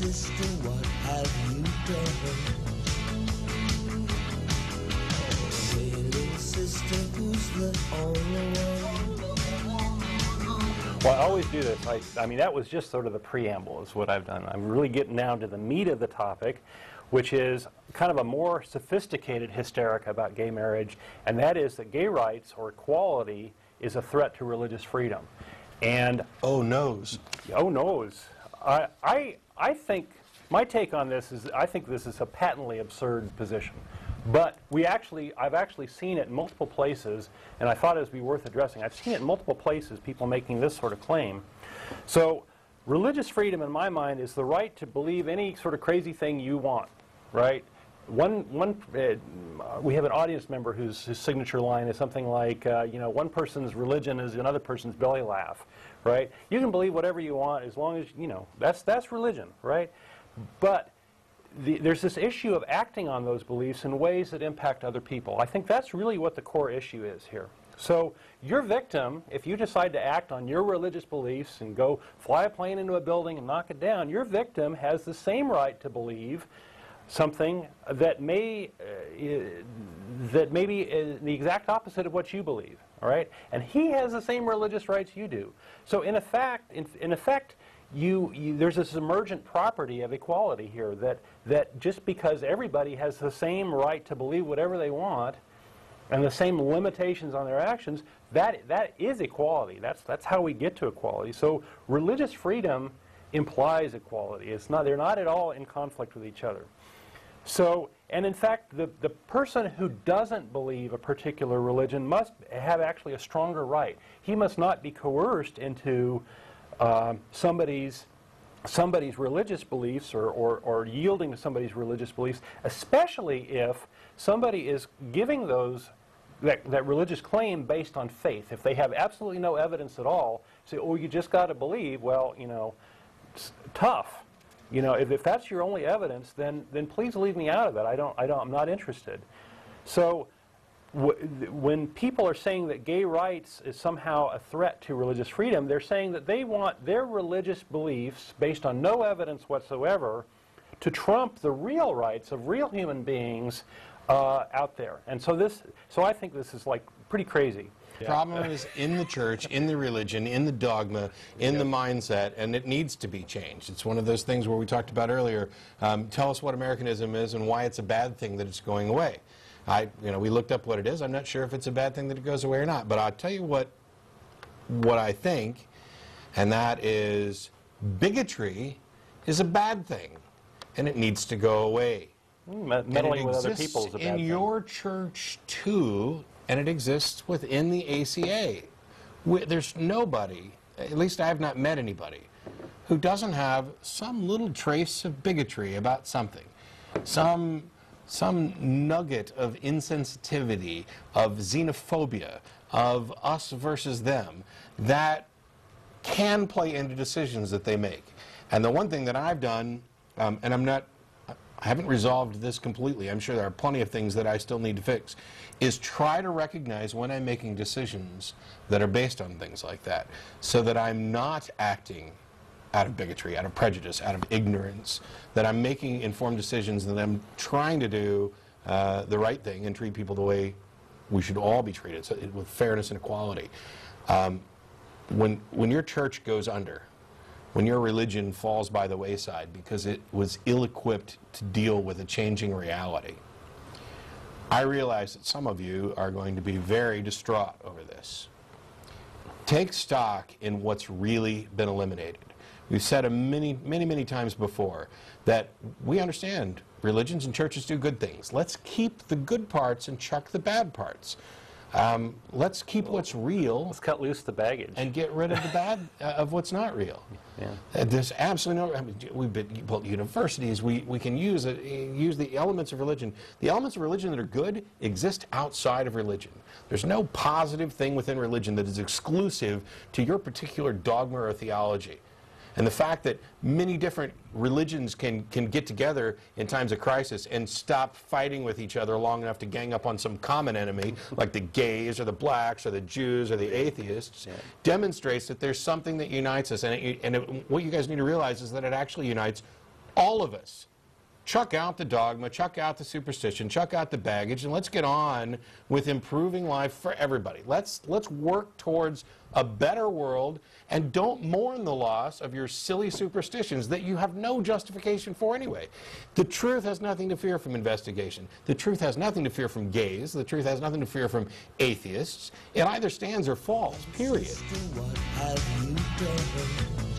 sister, what have you done? Oh, hey, little sister, who's the only one? Well, I always do this. I mean, that was just sort of the preamble is what I've done. I'm really getting down to the meat of the topic, which is kind of a more sophisticated hysteric about gay marriage, and that is that gay rights or equality is a threat to religious freedom. And oh noes. Oh noes. I think my take on this is I think this is a patently absurd position. But I've actually seen it in multiple places, and I thought it would be worth addressing. I've seen it in multiple places, people making this sort of claim. So religious freedom, in my mind, is the right to believe any sort of crazy thing you want, right? We have an audience member whose signature line is something like, you know, one person's religion is another person's belly laugh, right? You can believe whatever you want as long as, you know, that's religion, right? But there's this issue of acting on those beliefs in ways that impact other people. I think that's really what the core issue is here. So your victim, if you decide to act on your religious beliefs and go fly a plane into a building and knock it down, your victim has the same right to believe something that may be the exact opposite of what you believe, all right? And he has the same religious rights you do. So in effect, there's this emergent property of equality here that just because everybody has the same right to believe whatever they want and the same limitations on their actions, that is equality. That's how we get to equality. So religious freedom implies equality. They're not at all in conflict with each other. So, and in fact, the person who doesn't believe a particular religion must have actually a stronger right. He must not be coerced into somebody's religious beliefs or yielding to somebody's religious beliefs, especially if somebody is giving that religious claim based on faith. If they have absolutely no evidence at all, say, oh, you just got to believe, well, you know, it's tough. You know, if that's your only evidence, then please leave me out of it. I'm not interested. So when people are saying that gay rights is somehow a threat to religious freedom, they're saying that they want their religious beliefs, based on no evidence whatsoever, to trump the real rights of real human beings out there. And so I think this is like pretty crazy. The problem is in the church, in the religion, in the dogma, in the mindset, and it needs to be changed. It's one of those things where we talked about earlier, tell us what Americanism is and why it's a bad thing that it's going away. We looked up what it is. I'm not sure if it's a bad thing that it goes away or not, but I'll tell you what I think, and that is bigotry is a bad thing, and it needs to go away. Meddling with other people is a bad thing. In your church, too, and it exists within the ACA. There's nobody, at least I have not met anybody, who doesn't have some little trace of bigotry about something, some nugget of insensitivity, of xenophobia, of us versus them, that can play into decisions that they make. And the one thing that I've done, and I haven't resolved this completely, I'm sure there are plenty of things that I still need to fix, is try to recognize when I'm making decisions that are based on things like that, so that I'm not acting out of bigotry, out of prejudice, out of ignorance, that I'm making informed decisions, that I'm trying to do the right thing and treat people the way we should all be treated, so, with fairness and equality. When your church goes under, when your religion falls by the wayside because it was ill-equipped to deal with a changing reality, I realize that some of you are going to be very distraught over this. Take stock in what's really been eliminated. We've said many times before that we understand religions and churches do good things. Let's keep the good parts and chuck the bad parts. Let's keep what's real. Let's cut loose the baggage and get rid of the bad of what's not real. Yeah. There's absolutely no. I mean, we've built universities. We can use the elements of religion. The elements of religion that are good exist outside of religion. There's no positive thing within religion that is exclusive to your particular dogma or theology. And the fact that many different religions can get together in times of crisis and stop fighting with each other long enough to gang up on some common enemy, like the gays or the blacks or the Jews or the atheists, demonstrates that there's something that unites us. And what you guys need to realize is that it actually unites all of us, chuck out the dogma, chuck out the superstition, chuck out the baggage, and let's get on with improving life for everybody. Let's work towards a better world, and don't mourn the loss of your silly superstitions that you have no justification for anyway. The truth has nothing to fear from investigation. The truth has nothing to fear from gays. The truth has nothing to fear from atheists. It either stands or falls, period. What have you done?